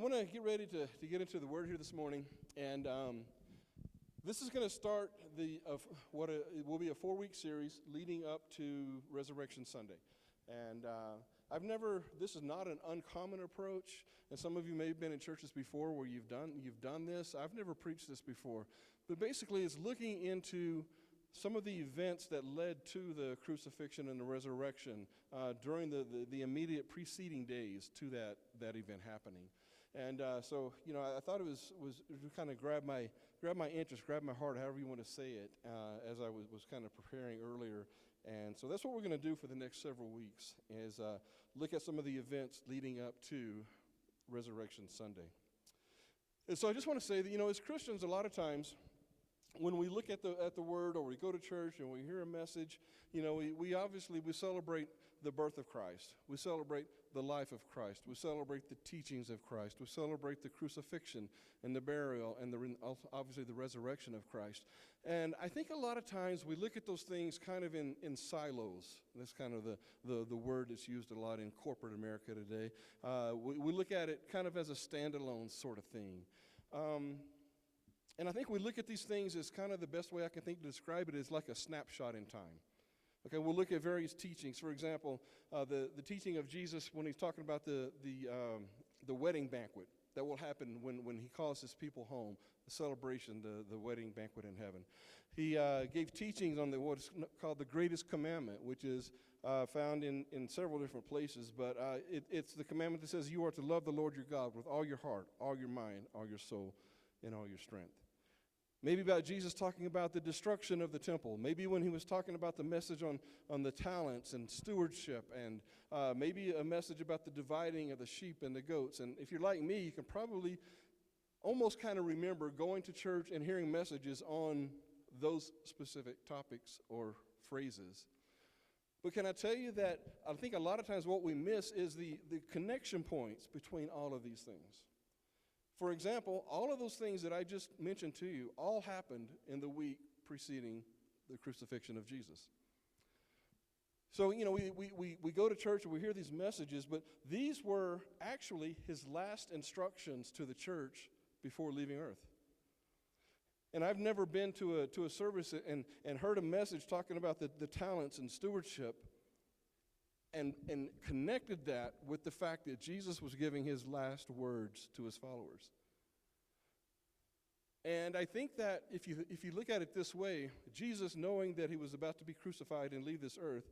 want to get ready to get into the Word here this morning, and this is going to start it will be a 4-week series leading up to Resurrection Sunday. And this is not an uncommon approach, and some of you may have been in churches before where you've done this. I've never preached this before, but basically it's looking into some of the events that led to the crucifixion and the resurrection during the immediate preceding days to that event happening. And so, I thought it was kind of grab my interest, grab my heart, however you want to say it, as I was kind of preparing earlier. And so that's what we're going to do for the next several weeks, is look at some of the events leading up to Resurrection Sunday. And so I just want to say that, as Christians, a lot of times, when we look at the Word or we go to church and we hear a message, we obviously celebrate the birth of Christ. We celebrate the life of Christ. We celebrate the teachings of Christ. We celebrate the crucifixion and the burial and obviously the resurrection of Christ. And I think a lot of times we look at those things kind of in silos. That's kind of the word that's used a lot in corporate America today. We look at it kind of as a standalone sort of thing. And I think we look at these things as kind of the best way I can think to describe it is like a snapshot in time. Okay, we'll look at various teachings. For example, the teaching of Jesus when he's talking about the wedding banquet that will happen when he calls his people home, the celebration, the wedding banquet in heaven. He gave teachings on what's called the greatest commandment, which is found in several different places, but it's the commandment that says you are to love the Lord your God with all your heart, all your mind, all your soul, and all your strength. Maybe about Jesus talking about the destruction of the temple. Maybe when he was talking about the message on the talents and stewardship, and maybe a message about the dividing of the sheep and the goats. And if you're like me, you can probably almost kind of remember going to church and hearing messages on those specific topics or phrases. But can I tell you that I think a lot of times what we miss is the connection points between all of these things. For example, all of those things that I just mentioned to you all happened in the week preceding the crucifixion of Jesus. So, we go to church and we hear these messages, but these were actually his last instructions to the church before leaving earth. And I've never been to a service and heard a message talking about the talents and stewardship and connected that with the fact that Jesus was giving his last words to his followers. And I think that if you look at it this way, Jesus, knowing that he was about to be crucified and leave this earth,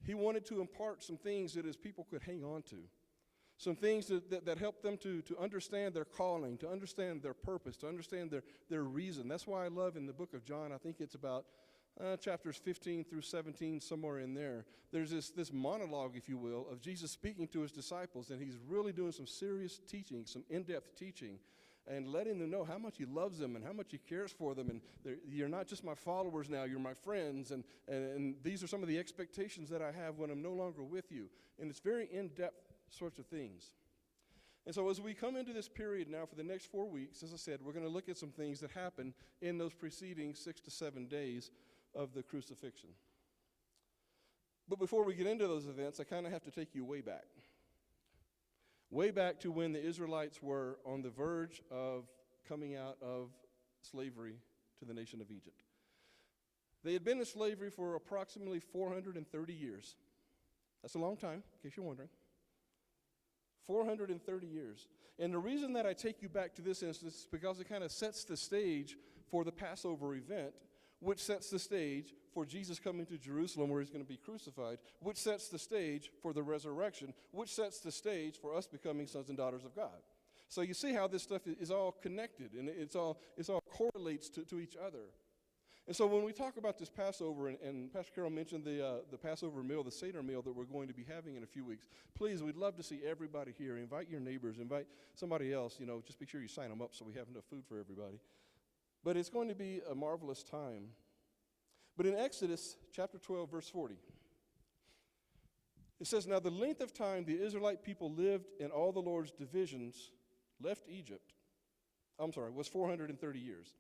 he wanted to impart some things that his people could hang on to. Some things that help them to understand their calling, to understand their purpose, to understand their reason. That's why I love in the book of John, I think it's about chapters 15 through 17, somewhere in there. There's this monologue, if you will, of Jesus speaking to his disciples, and he's really doing some serious teaching, some in-depth teaching, and letting them know how much he loves them and how much he cares for them. And you're not just my followers now, you're my friends, and these are some of the expectations that I have when I'm no longer with you. And it's very in-depth sorts of things. And so as we come into this period now for the next 4 weeks, as I said, we're going to look at some things that happened in those preceding 6 to 7 days of the crucifixion. But before we get into those events, I kind of have to take you way back. Way back to when the Israelites were on the verge of coming out of slavery to the nation of Egypt. They had been in slavery for approximately 430 years. That's a long time, in case you're wondering. 430 years. And the reason that I take you back to this instance is because it kind of sets the stage for the Passover event, which sets the stage for Jesus coming to Jerusalem where he's going to be crucified, which sets the stage for the resurrection, which sets the stage for us becoming sons and daughters of God. So you see how this stuff is all connected, and it's all correlates to each other. And so when we talk about this Passover, and Pastor Carol mentioned the Passover meal, the Seder meal that we're going to be having in a few weeks, please, we'd love to see everybody here. Invite your neighbors, invite somebody else, just make sure you sign them up so we have enough food for everybody. But it's going to be a marvelous time. But in Exodus chapter 12, verse 40, it says, "Now the length of time the Israelite people lived in all the Lord's divisions left Egypt, was 430 years.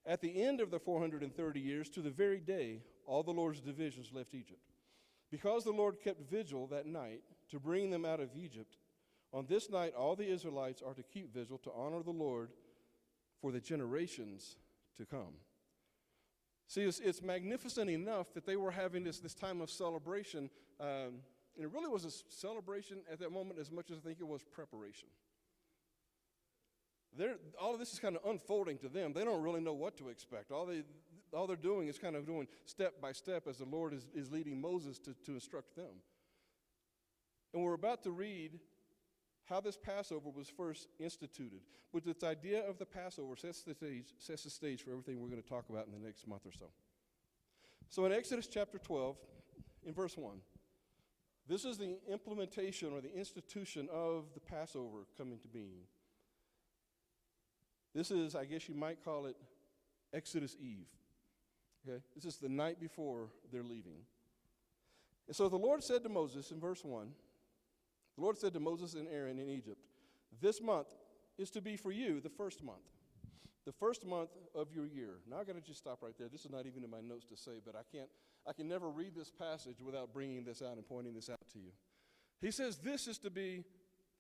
At the end of the 430 years, to the very day, all the Lord's divisions left Egypt. Because the Lord kept vigil that night to bring them out of Egypt, On this night, all the Israelites are to keep vigil to honor the Lord for the generations to come. See, it's magnificent enough that they were having this time of celebration. And it really was a celebration at that moment as much as I think it was preparation. All of this is kind of unfolding to them. They don't really know what to expect. All they're doing is kind of doing step by step as the Lord is leading Moses to instruct them. And we're about to read how this Passover was first instituted. But this idea of the Passover sets the stage for everything we're going to talk about in the next month or so. So in Exodus chapter 12, in verse 1, this is the implementation or the institution of the Passover coming to being. This is, I guess you might call it, Exodus Eve. Okay? This is the night before they're leaving. And so the Lord said to Moses in verse 1, the Lord said to Moses and Aaron in Egypt, this month is to be for you the first month of your year. Now I've got to just stop right there. This is not even in my notes to say, but I can never read this passage without bringing this out and pointing this out to you. He says this is to be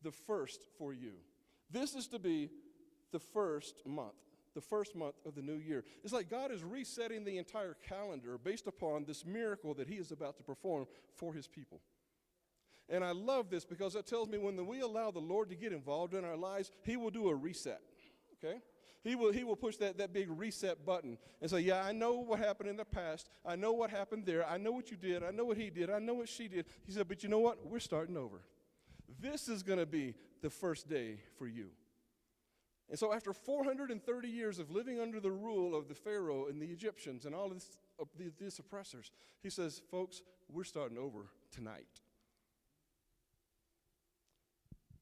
the first for you. This is to be the first month of the new year. It's like God is resetting the entire calendar based upon this miracle that he is about to perform for his people. And I love this because it tells me when we allow the Lord to get involved in our lives, he will do a reset, okay? He will push that big reset button and say, yeah, I know what happened in the past. I know what happened there. I know what you did. I know what he did. I know what she did. He said, but you know what? We're starting over. This is going to be the first day for you. And so after 430 years of living under the rule of the Pharaoh and the Egyptians and all of these oppressors, he says, folks, we're starting over tonight.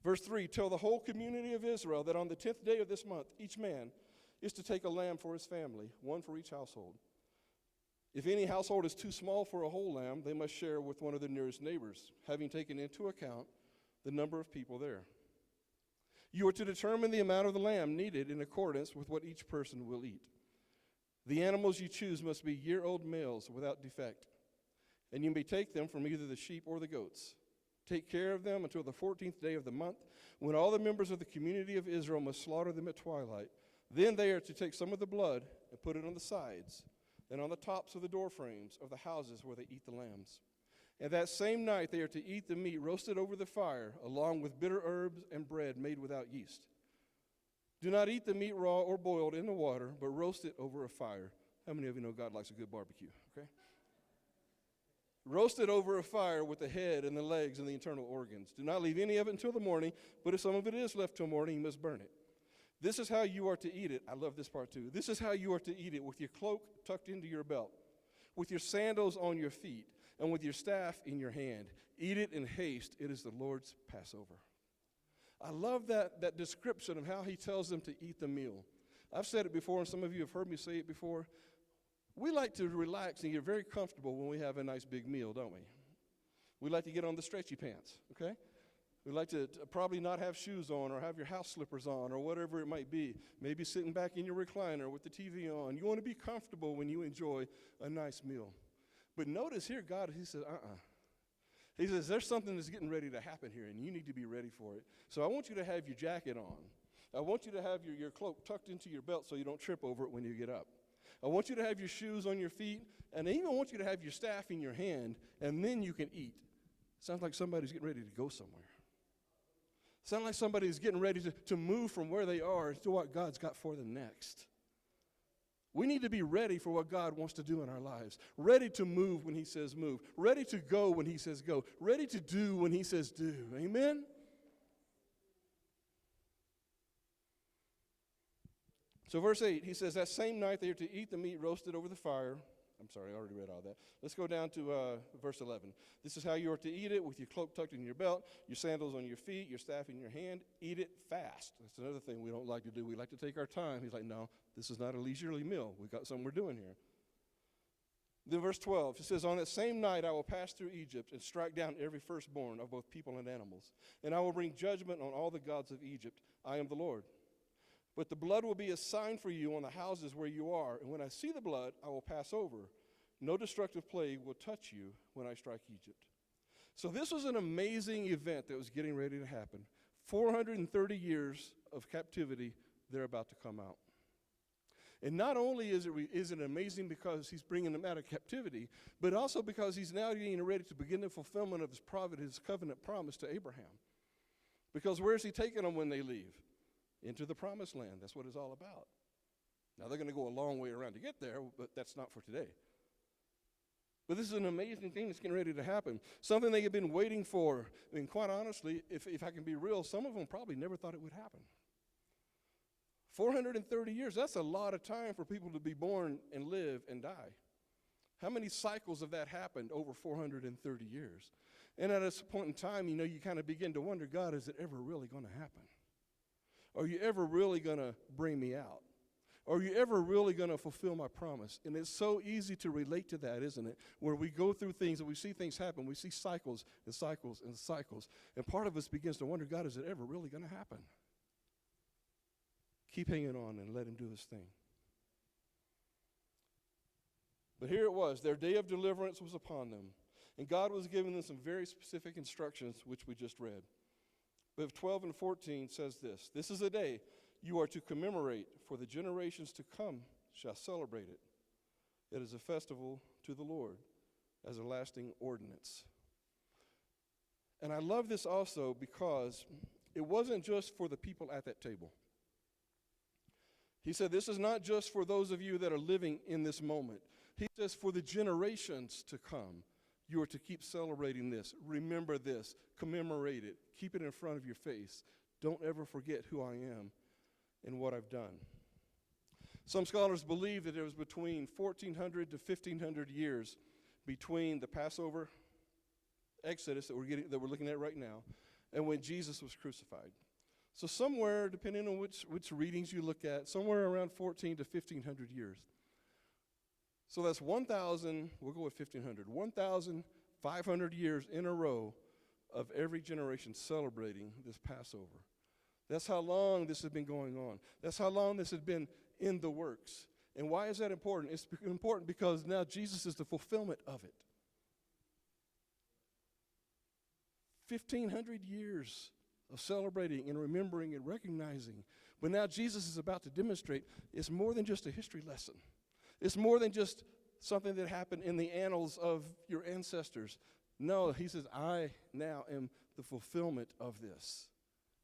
Verse 3, tell the whole community of Israel that on the 10th day of this month, each man is to take a lamb for his family, one for each household. If any household is too small for a whole lamb, they must share with one of their nearest neighbors, having taken into account the number of people there. You are to determine the amount of the lamb needed in accordance with what each person will eat. The animals you choose must be year-old males without defect, and you may take them from either the sheep or the goats. Take care of them until the 14th day of the month, when all the members of the community of Israel must slaughter them at twilight. Then they are to take some of the blood and put it on the sides and on the tops of the door frames of the houses where they eat the lambs. And that same night they are to eat the meat roasted over the fire, along with bitter herbs and bread made without yeast. Do not eat the meat raw or boiled in the water, but roast it over a fire. How many of you know God likes a good barbecue? Okay. Roast it over a fire with the head and the legs and the internal organs. Do not leave any of it until the morning, but if some of it is left till morning, you must burn it. This is how you are to eat it. I love this part too. This is how you are to eat it, with your cloak tucked into your belt, with your sandals on your feet, and with your staff in your hand. Eat it in haste. It is the Lord's Passover. I love that description of how he tells them to eat the meal. I've said it before, and some of you have heard me say it before. We like to relax and get very comfortable when we have a nice big meal, don't we? We like to get on the stretchy pants, okay? We like to probably not have shoes on or have your house slippers on or whatever it might be. Maybe sitting back in your recliner with the TV on. You want to be comfortable when you enjoy a nice meal. But notice here, God, he says, He says, there's something that's getting ready to happen here, and you need to be ready for it. So I want you to have your jacket on. I want you to have your cloak tucked into your belt so you don't trip over it when you get up. I want you to have your shoes on your feet, and I even want you to have your staff in your hand, and then you can eat. Sounds like somebody's getting ready to go somewhere. Sounds like somebody's getting ready to move from where they are to what God's got for them next. We need to be ready for what God wants to do in our lives. Ready to move when he says move. Ready to go when he says go. Ready to do when he says do. Amen? So verse 8, he says, that same night they are to eat the meat roasted over the fire. I'm sorry, I already read all that. Let's go down to verse 11. This is how you are to eat it, with your cloak tucked in your belt, your sandals on your feet, your staff in your hand. Eat it fast. That's another thing we don't like to do. We like to take our time. He's like, no, this is not a leisurely meal. We've got something we're doing here. Then verse 12, it says, on that same night I will pass through Egypt and strike down every firstborn of both people and animals. And I will bring judgment on all the gods of Egypt. I am the Lord. But the blood will be a sign for you on the houses where you are. And when I see the blood, I will pass over. No destructive plague will touch you when I strike Egypt. So this was an amazing event that was getting ready to happen. 430 years of captivity, they're about to come out. And not only is it amazing because he's bringing them out of captivity, but also because he's now getting ready to begin the fulfillment of his covenant promise to Abraham. Because where's he taking them when they leave? Into the promised land. That's what it's all about. Now, they're going to go a long way around to get there, but that's not for today. But this is an amazing thing that's getting ready to happen. Something they have been waiting for. I mean, quite honestly, if I can be real, some of them probably never thought it would happen. 430 years, that's a lot of time for people to be born and live and die. How many cycles of that happened over 430 years? And at a point in time, you kind of begin to wonder, God, is it ever really going to happen? Are you ever really going to bring me out? Are you ever really going to fulfill my promise? And it's so easy to relate to that, isn't it? Where we go through things and we see things happen. We see cycles and cycles and cycles. And part of us begins to wonder, God, is it ever really going to happen? Keep hanging on and let him do his thing. But here it was. Their day of deliverance was upon them. And God was giving them some very specific instructions, which we just read. But 12 and 14 says this. This is a day you are to commemorate, for the generations to come shall celebrate it. It is a festival to the Lord, as a lasting ordinance. And I love this also because it wasn't just for the people at that table. He said, this is not just for those of you that are living in this moment. He says, for the generations to come, you are to keep celebrating this. Remember this. Commemorate it. Keep it in front of your face. Don't ever forget who I am and what I've done. Some scholars believe that there was between 1,400 to 1,500 years between the Passover Exodus that we're looking at right now and when Jesus was crucified. So somewhere, depending on which readings you look at, somewhere around 1,400 to 1,500 years. So that's 1,000, we'll go with 1,500, 1,500 years in a row of every generation celebrating this Passover. That's how long this has been going on. That's how long this has been in the works. And why is that important? It's important because now Jesus is the fulfillment of it. 1,500 years of celebrating and remembering and recognizing. But now Jesus is about to demonstrate it's more than just a history lesson. It's more than just something that happened in the annals of your ancestors. No, he says, I now am the fulfillment of this.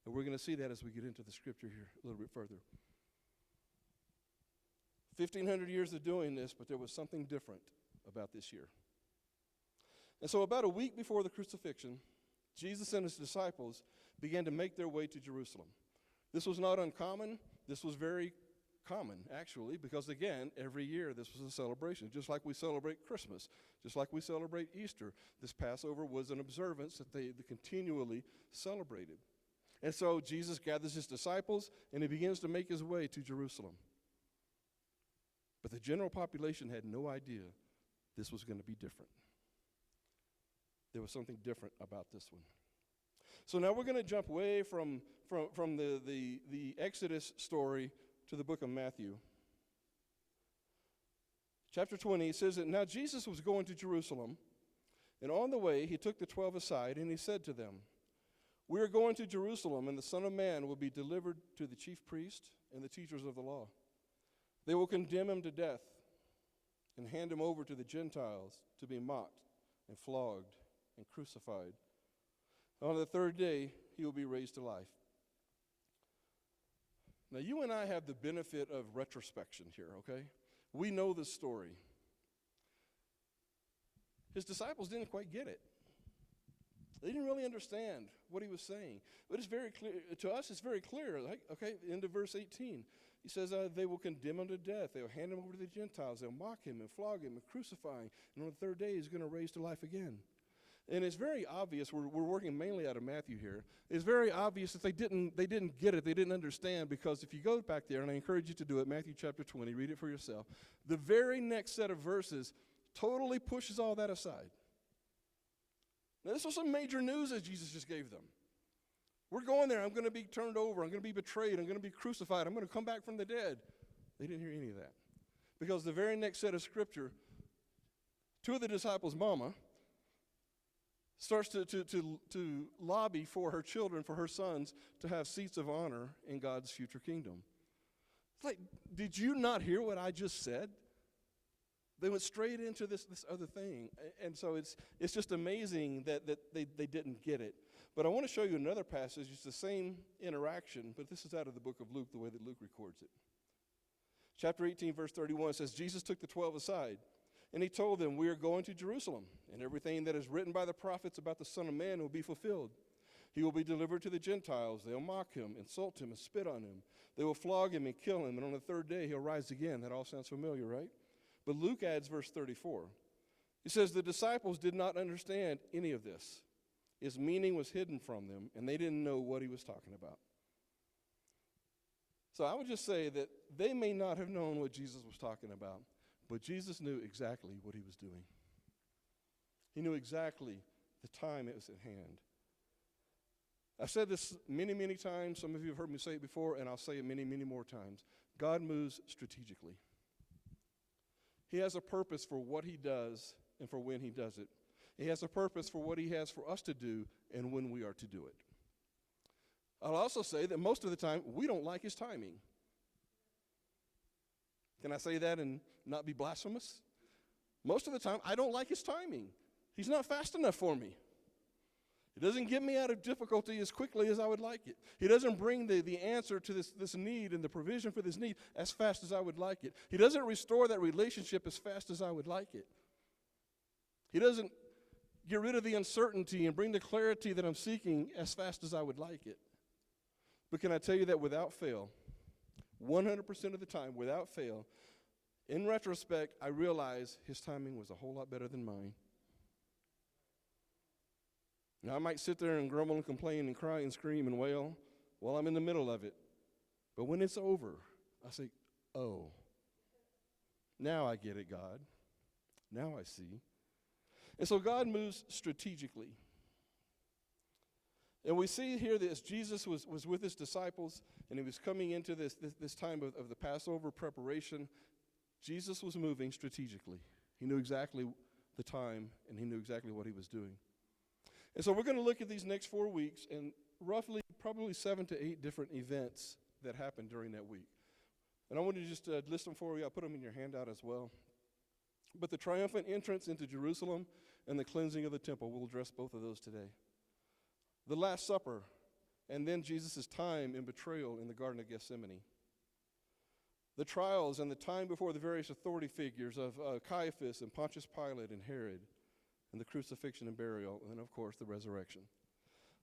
And we're going to see that as we get into the scripture here a little bit further. 1,500 years of doing this, but there was something different about this year. And so about a week before the crucifixion, Jesus and his disciples began to make their way to Jerusalem. This was not uncommon. This was very common, actually, because, again, every year this was a celebration, just like we celebrate Christmas, just like we celebrate Easter. This Passover was an observance that they continually celebrated. And so Jesus gathers his disciples, and he begins to make his way to Jerusalem. But the general population had no idea this was going to be different. There was something different about this one. So now we're going to jump way from the Exodus story to the book of Matthew. Chapter 20 says that now Jesus was going to Jerusalem, and on the way he took the 12 aside, and he said to them, we are going to Jerusalem, and the Son of Man will be delivered to the chief priests and the teachers of the law. They will condemn him to death and hand him over to the Gentiles to be mocked and flogged and crucified. On the third day, he will be raised to life. Now, you and I have the benefit of retrospection here, okay? We know the story. His disciples didn't quite get it. They didn't really understand what he was saying. But it's very clear, to us it's very clear. Like, okay, into verse 18. He says, they will condemn him to death. They'll hand him over to the Gentiles. They'll mock him and flog him and crucify him. And on the third day, he's going to raise to life again. And it's very obvious, we're working mainly out of Matthew here. It's very obvious that they didn't get it, they didn't understand, because if you go back there, and I encourage you to do it, Matthew chapter 20, read it for yourself. The very next set of verses totally pushes all that aside. Now, this was some major news that Jesus just gave them. We're going there, I'm going to be turned over, I'm going to be betrayed, I'm going to be crucified, I'm going to come back from the dead. They didn't hear any of that. Because the very next set of scripture, two of the disciples' mama starts to lobby for her children, for her sons, to have seats of honor in God's future kingdom. It's like, did you not hear what I just said? They went straight into this other thing. And so it's just amazing that they didn't get it. But I want to show you another passage. It's the same interaction, but this is out of the book of Luke, the way that Luke records it. Chapter 18, verse 31 says, Jesus took the 12 aside, and he told them, we are going to Jerusalem, and everything that is written by the prophets about the Son of Man will be fulfilled. He will be delivered to the Gentiles. They'll mock him, insult him, and spit on him. They will flog him and kill him, and on the third day he'll rise again. That all sounds familiar, right? But Luke adds verse 34. He says, the disciples did not understand any of this. His meaning was hidden from them, and they didn't know what he was talking about. So I would just say that they may not have known what Jesus was talking about, but Jesus knew exactly what he was doing. He knew exactly the time it was at hand. I've said this many, many times. Some of you have heard me say it before, and I'll say it many, many more times. God moves strategically. He has a purpose for what he does and for when he does it. He has a purpose for what he has for us to do and when we are to do it. I'll also say that most of the time, we don't like his timing. Can I say that and not be blasphemous? Most of the time, I don't like his timing. He's not fast enough for me. He doesn't get me out of difficulty as quickly as I would like it. He doesn't bring the answer to this need and the provision for this need as fast as I would like it. He doesn't restore that relationship as fast as I would like it. He doesn't get rid of the uncertainty and bring the clarity that I'm seeking as fast as I would like it. But can I tell you that without fail, 100% of the time, without fail, in retrospect, I realize his timing was a whole lot better than mine. Now, I might sit there and grumble and complain and cry and scream and wail while I'm in the middle of it. But when it's over, I say, oh, now I get it, God. Now I see. And so God moves strategically. And we see here that as Jesus was with his disciples and he was coming into this time of the Passover preparation, Jesus was moving strategically. He knew exactly the time and he knew exactly what he was doing. And so we're going to look at these next 4 weeks and roughly probably 7 to 8 different events that happened during that week. And I want to just list them for you. I'll put them in your handout as well. But the triumphant entrance into Jerusalem and the cleansing of the temple, we'll address both of those today. The Last Supper, and then Jesus' time in betrayal in the Garden of Gethsemane. The trials and the time before the various authority figures of Caiaphas and Pontius Pilate and Herod, and the crucifixion and burial, and then, of course, the resurrection.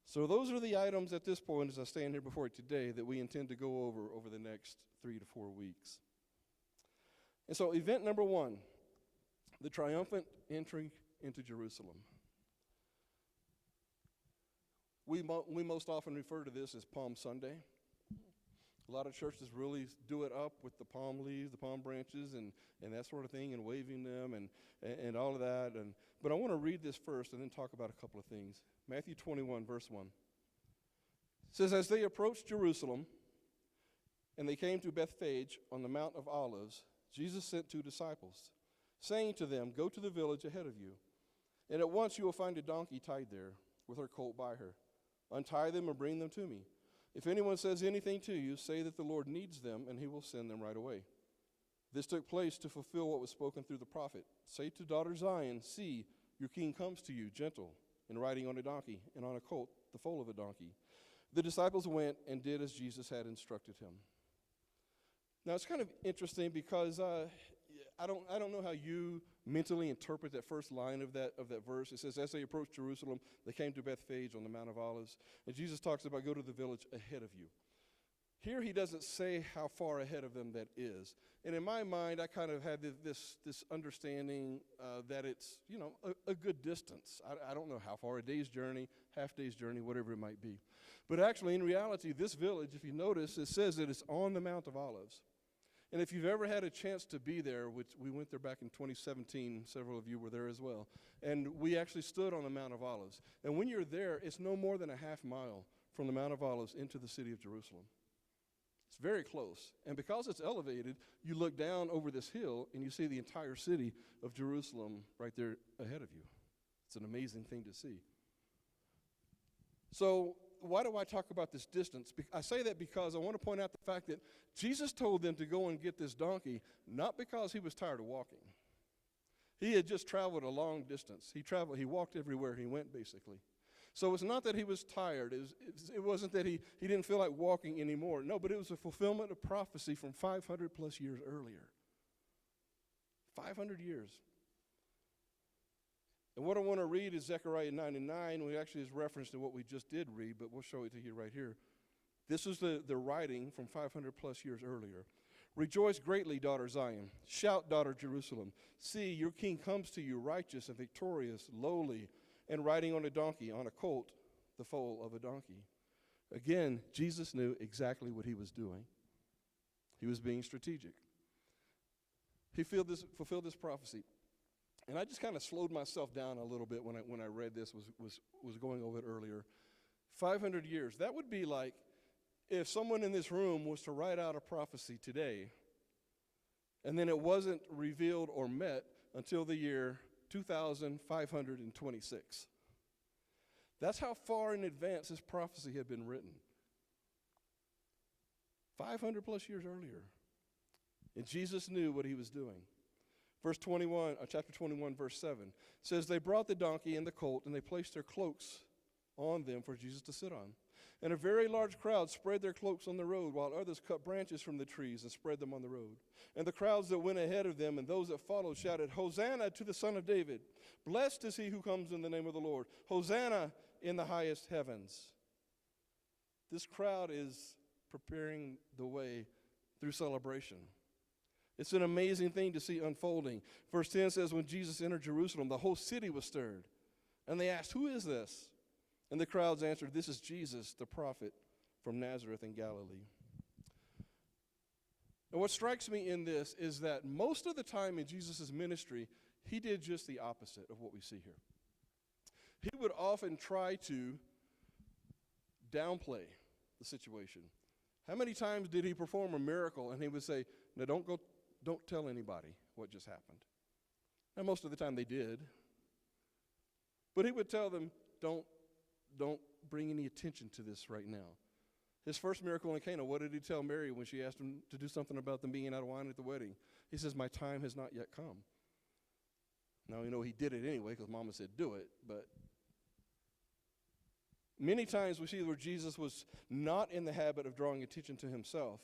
So those are the items at this point, as I stand here before you today, that we intend to go over the next 3 to 4 weeks. And so event number 1, the triumphant entry into Jerusalem. We most often refer to this as Palm Sunday. A lot of churches really do it up with the palm leaves, the palm branches, and that sort of thing, and waving them, and all of that. But I want to read this first and then talk about a couple of things. Matthew 21, verse 1. It says, as they approached Jerusalem, and they came to Bethphage on the Mount of Olives, Jesus sent 2 disciples, saying to them, go to the village ahead of you, and at once you will find a donkey tied there, with her colt by her. Untie them and bring them to me. If anyone says anything to you, say that the Lord needs them, and he will send them right away. This took place to fulfill what was spoken through the prophet. Say to daughter Zion, see, your king comes to you, gentle, and riding on a donkey, and on a colt, the foal of a donkey. The disciples went and did as Jesus had instructed him. Now, it's kind of interesting because I don't know how you mentally interpret that first line of that verse. It says, as they approached Jerusalem, they came to Bethphage on the Mount of Olives. And Jesus talks about go to the village ahead of you. Here he doesn't say how far ahead of them that is. And in my mind, I kind of had this understanding that it's, a good distance. I don't know how far, a day's journey, half day's journey, whatever it might be. But actually, in reality, this village, if you notice, it says that it's on the Mount of Olives. And if you've ever had a chance to be there, which we went there back in 2017, several of you were there as well, and we actually stood on the Mount of Olives. And when you're there, it's no more than a half mile from the Mount of Olives into the city of Jerusalem. It's very close. And because it's elevated, you look down over this hill and you see the entire city of Jerusalem right there ahead of you. It's an amazing thing to see. So why do I talk about this distance? I say that because I want to point out the fact that Jesus told them to go and get this donkey, not because he was tired of walking. He had just traveled a long distance. He walked everywhere he went, basically. So it's not that he was tired. It wasn't that he didn't feel like walking anymore. No, but it was a fulfillment of prophecy from 500 plus years earlier. 500 years. And what I want to read is Zechariah 9:9, which actually is referenced to what we just did read, but we'll show it to you right here. This is the writing from 500 plus years earlier. Rejoice greatly, daughter Zion. Shout, daughter Jerusalem. See, your king comes to you, righteous and victorious, lowly, and riding on a donkey, on a colt, the foal of a donkey. Again, Jesus knew exactly what he was doing. He was being strategic. He fulfilled this prophecy. And I just kind of slowed myself down a little bit when I read this, was going over it earlier. 500 years. That would be like if someone in this room was to write out a prophecy today, and then it wasn't revealed or met until the year 2526. That's how far in advance this prophecy had been written. 500 plus years earlier. And Jesus knew what he was doing. Chapter 21, verse 7 says, they brought the donkey and the colt, and they placed their cloaks on them for Jesus to sit on. And a very large crowd spread their cloaks on the road, while others cut branches from the trees and spread them on the road. And the crowds that went ahead of them and those that followed shouted, Hosanna to the Son of David. Blessed is he who comes in the name of the Lord. Hosanna in the highest heavens. This crowd is preparing the way through celebration. It's an amazing thing to see unfolding. Verse 10 says, when Jesus entered Jerusalem, the whole city was stirred. And they asked, who is this? And the crowds answered, this is Jesus, the prophet from Nazareth in Galilee. And what strikes me in this is that most of the time in Jesus' ministry, he did just the opposite of what we see here. He would often try to downplay the situation. How many times did he perform a miracle and he would say, no, don't tell anybody what just happened? And most of the time they did. But he would tell them, don't bring any attention to this right now. His first miracle in Cana, what did he tell Mary when she asked him to do something about them being out of wine at the wedding? He says, my time has not yet come. Now, he did it anyway because Mama said do it, but many times we see where Jesus was not in the habit of drawing attention to himself.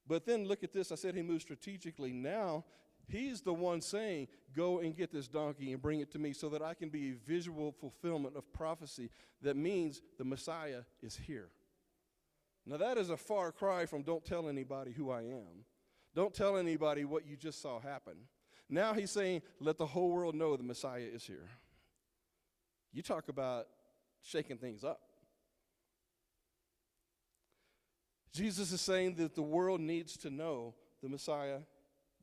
But then look at this. I said he moved strategically. Now he's the one saying, go and get this donkey and bring it to me so that I can be a visual fulfillment of prophecy. That means the Messiah is here. Now that is a far cry from don't tell anybody who I am. Don't tell anybody what you just saw happen. Now he's saying, let the whole world know the Messiah is here. You talk about shaking things up. Jesus is saying that the world needs to know the Messiah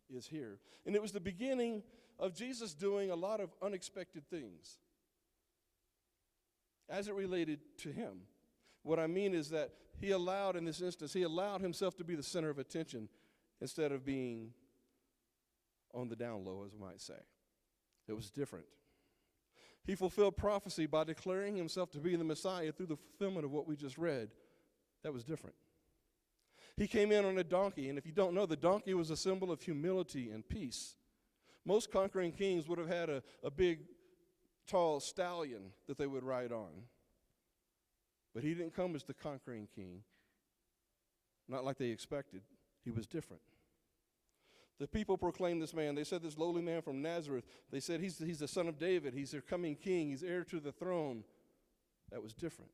is here. And it was the beginning of Jesus doing a lot of unexpected things as it related to him. What I mean is that he allowed himself to be the center of attention instead of being on the down low, as we might say. It was different. He fulfilled prophecy by declaring himself to be the Messiah through the fulfillment of what we just read. That was different. He came in on a donkey, and if you don't know, the donkey was a symbol of humility and peace. Most conquering kings would have had a big, tall stallion that they would ride on. But he didn't come as the conquering king, not like they expected. He was different. The people proclaimed this man. They said this lowly man from Nazareth. They said he's the son of David. He's their coming king. He's heir to the throne. That was different.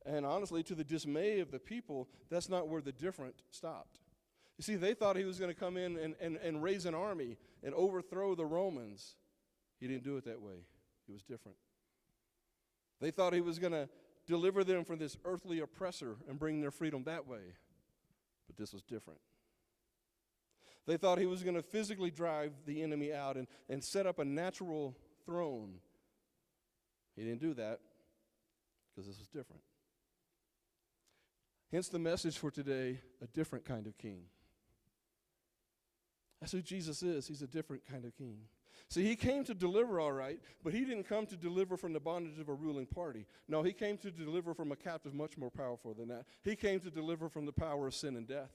And honestly, to the dismay of the people, that's not where the different stopped. You see, they thought he was going to come in and raise an army and overthrow the Romans. He didn't do it that way. He was different. They thought he was going to deliver them from this earthly oppressor and bring their freedom that way. But this was different. They thought he was going to physically drive the enemy out and set up a natural throne. He didn't do that because this was different. Hence the message for today, a different kind of king. That's who Jesus is. He's a different kind of king. See, he came to deliver, all right, but he didn't come to deliver from the bondage of a ruling party. No, he came to deliver from a captive much more powerful than that. He came to deliver from the power of sin and death.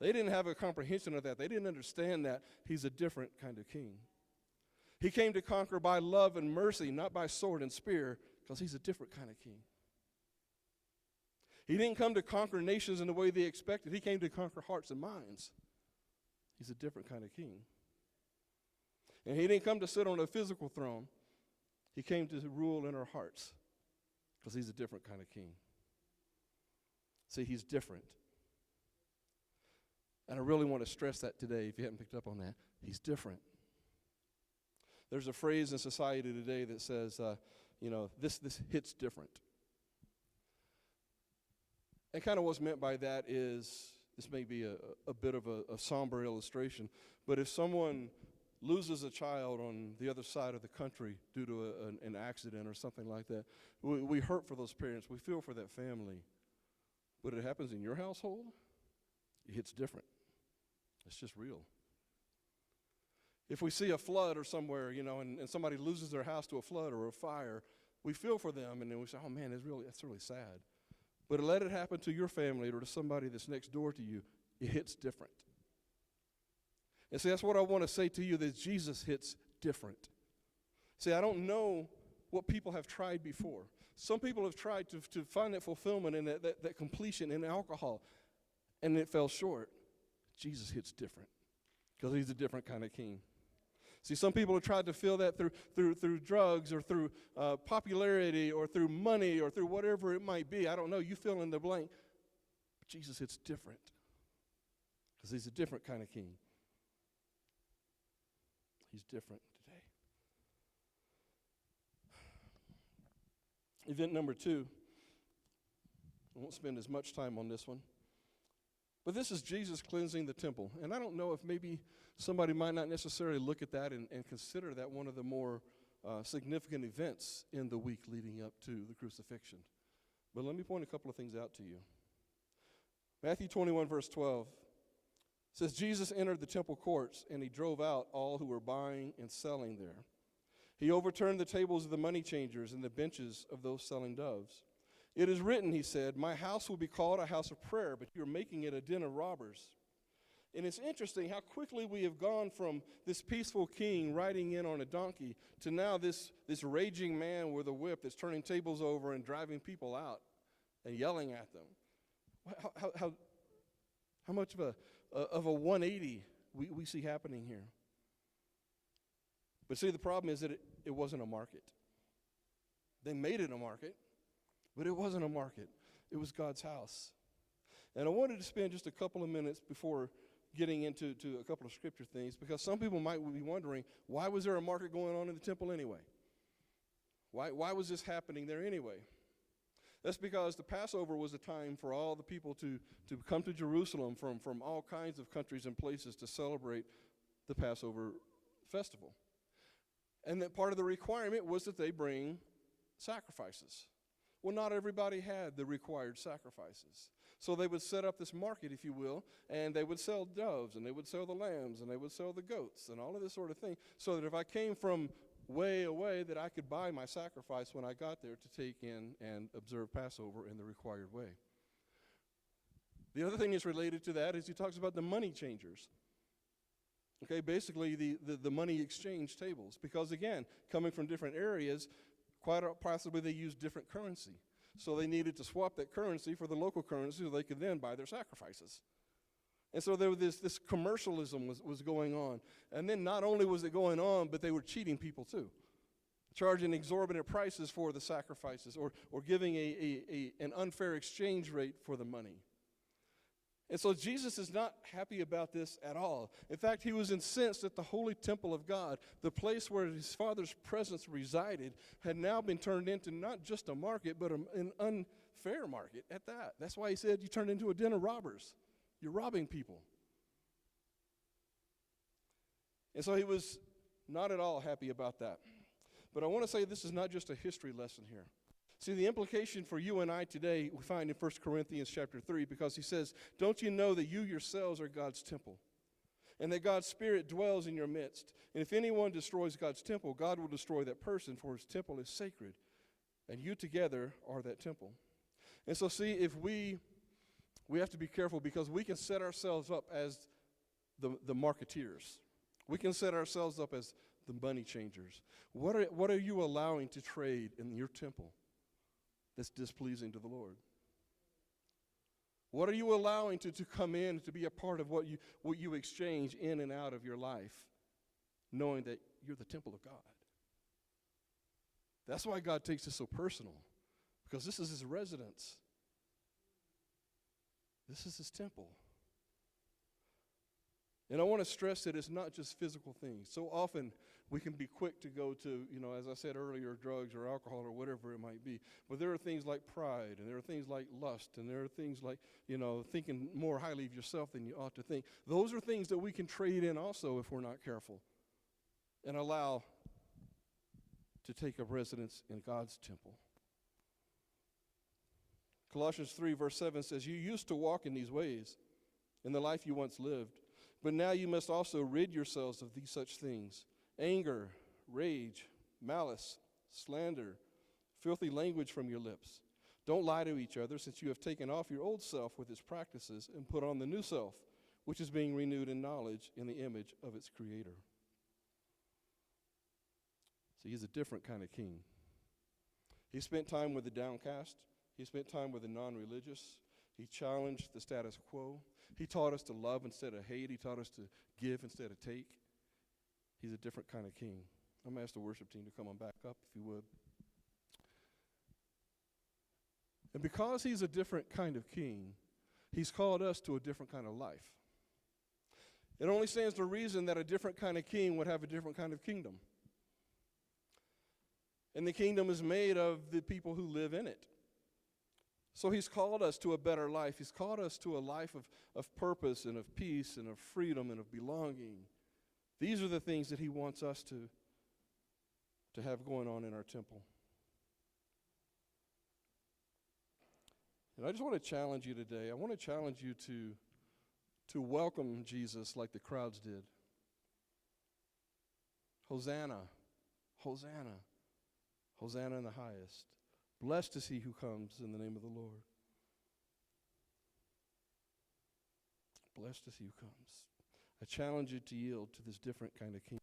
They didn't have a comprehension of that. They didn't understand that he's a different kind of king. He came to conquer by love and mercy, not by sword and spear, because he's a different kind of king. He didn't come to conquer nations in the way they expected. He came to conquer hearts and minds. He's a different kind of king. And he didn't come to sit on a physical throne. He came to rule in our hearts because he's a different kind of king. See, he's different. And I really want to stress that today, if you haven't picked up on that. He's different. There's a phrase in society today that says, this hits different. And kind of what's meant by that is, this may be a bit of a somber illustration, but if someone loses a child on the other side of the country due to an accident or something like that, we hurt for those parents. We feel for that family. But it happens in your household, it hits different. It's just real. If we see a flood or somewhere, and somebody loses their house to a flood or a fire, we feel for them, and then we say, oh man, that's really sad. But let it happen to your family or to somebody that's next door to you, it hits different. And see, that's what I want to say to you, that Jesus hits different. See, I don't know what people have tried before. Some people have tried to find that fulfillment and that completion in alcohol, and it fell short. Jesus hits different because he's a different kind of king. See, some people have tried to fill that through drugs or through popularity or through money or through whatever it might be. I don't know. You fill in the blank. But Jesus hits different because he's a different kind of king. He's different today. Event number 2. I won't spend as much time on this one. But this is Jesus cleansing the temple. And I don't know if maybe somebody might not necessarily look at that and consider that one of the more significant events in the week leading up to the crucifixion. But let me point a couple of things out to you. Matthew 21, verse 12. It says, Jesus entered the temple courts, and he drove out all who were buying and selling there. He overturned the tables of the money changers and the benches of those selling doves. It is written, he said, my house will be called a house of prayer, but you're making it a den of robbers. And it's interesting how quickly we have gone from this peaceful king riding in on a donkey to now this raging man with a whip that's turning tables over and driving people out and yelling at them. How much of a 180 we see happening here? But see, the problem is that it wasn't a market. They made it a market, but it wasn't a market. It was God's house. And I wanted to spend just a couple of minutes before getting into a couple of scripture things, because some people might be wondering, why was there a market going on in the temple anyway? Why was this happening there anyway? That's because the Passover was a time for all the people to come to Jerusalem from all kinds of countries and places to celebrate the Passover festival. And that part of the requirement was that they bring sacrifices. Well, not everybody had the required sacrifices. So they would set up this market, if you will, and they would sell doves, and they would sell the lambs, and they would sell the goats, and all of this sort of thing, so that if I came from way away, that I could buy my sacrifice when I got there to take in and observe Passover in the required way. The other thing that's related to that is he talks about the money changers. Okay, basically the money exchange tables. Because again, coming from different areas, quite possibly they used different currency. So they needed to swap that currency for the local currency so they could then buy their sacrifices. And so there was this commercialism was going on. And then not only was it going on, but they were cheating people too. Charging exorbitant prices for the sacrifices or giving an unfair exchange rate for the money. And so Jesus is not happy about this at all. In fact, he was incensed that the holy temple of God, the place where his Father's presence resided, had now been turned into not just a market, but an unfair market at that. That's why he said you turned into a den of robbers. You're robbing people. And so he was not at all happy about that. But I want to say this is not just a history lesson here. See, the implication for you and I today we find in 1 Corinthians chapter 3, because he says, don't you know that you yourselves are God's temple? and that God's Spirit dwells in your midst. And if anyone destroys God's temple, God will destroy that person, for his temple is sacred, and you together are that temple. And so see, if we have to be careful, because we can set ourselves up as the marketeers. We can set ourselves up as the money changers. What are you allowing to trade in your temple that's displeasing to the Lord? What are you allowing to come in to be a part of what you exchange in and out of your life, knowing that you're the temple of God? That's why God takes this so personal, because this is his residence. This is his temple. And I want to stress that it's not just physical things. So often we can be quick to go to, as I said earlier, drugs or alcohol or whatever it might be. But there are things like pride, and there are things like lust, and there are things like, thinking more highly of yourself than you ought to think. Those are things that we can trade in also if we're not careful and allow to take up residence in God's temple. Colossians 3 verse 7 says, "You used to walk in these ways in the life you once lived. But now you must also rid yourselves of these such things: anger, rage, malice, slander, filthy language from your lips. Don't lie to each other, since you have taken off your old self with its practices and put on the new self, which is being renewed in knowledge in the image of its creator." See, he's a different kind of king. He spent time with the downcast. He spent time with the non-religious. He challenged the status quo. He taught us to love instead of hate. He taught us to give instead of take. He's a different kind of king. I'm going to ask the worship team to come on back up, if you would. And because he's a different kind of king, he's called us to a different kind of life. It only stands to reason that a different kind of king would have a different kind of kingdom. And the kingdom is made of the people who live in it. So he's called us to a better life. He's called us to a life of purpose and of peace and of freedom and of belonging. These are the things that he wants us to have going on in our temple. And I just want to challenge you today. I want to challenge you to welcome Jesus like the crowds did. Hosanna, Hosanna, Hosanna in the highest. Blessed is he who comes in the name of the Lord. Blessed is he who comes. I challenge you to yield to this different kind of king.